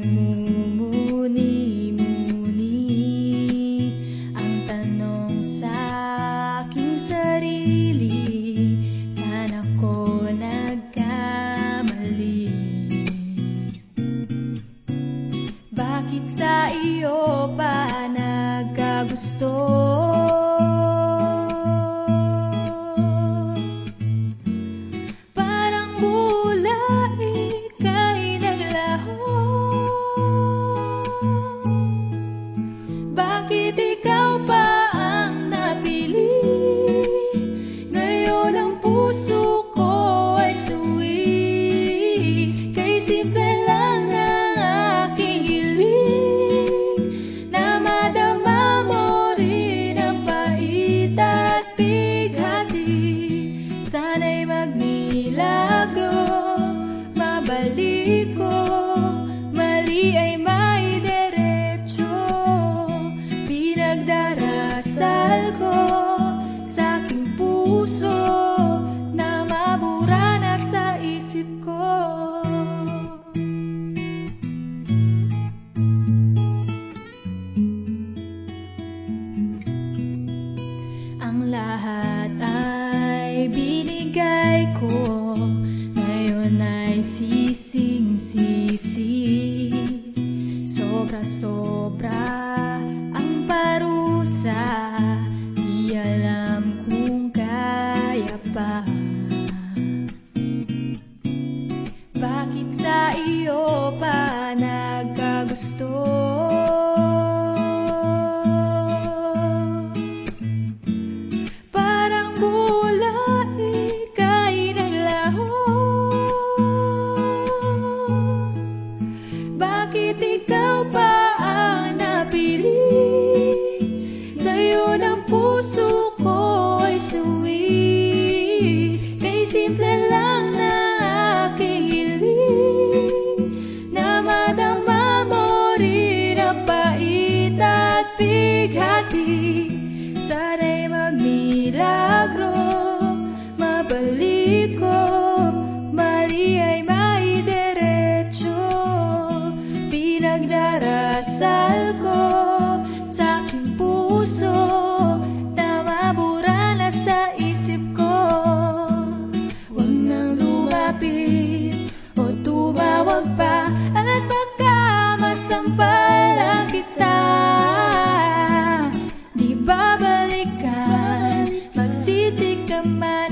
nagmumuni-muni ang tanong sa aking sarili, saan ako nagkamali? Bakit sa iyo pa nagkagusto? Parang bula ika'y naglaho. Bakit ikaw pa ang napili? Ngayon ang puso ko ay suwi. Kay simple lang ang aking hiling, na madama mo rin ang pait at bighati. Sana'y magmilagro, mabalik ko, mali ay maidiretso. Pinagdarasal ko sa aking puso, na mabura na sa isip ko. Ang lahat ay binigay ko, ngayon ay sising-sisi. Sobra-sobra ang parusa, di alam kung kaya pa. Bakit sa iyo pa nagkagusto? Parang bula ika'y naglaho. Bakit ikaw pa ang napili? Ngayon ang puso ko ay suwi. Kay simple lang na aking hiling, na madama mo rin ang pait at bighati. Sana'y magmilagro, mabalik ko, mali ay maidiretso. Pinagdarasal ko sa aking puso, na mabura na sa isip ko. Huwag nang lumapit o tumawag pa, at baka masampalan kita. Di babalikan, magsisi ka man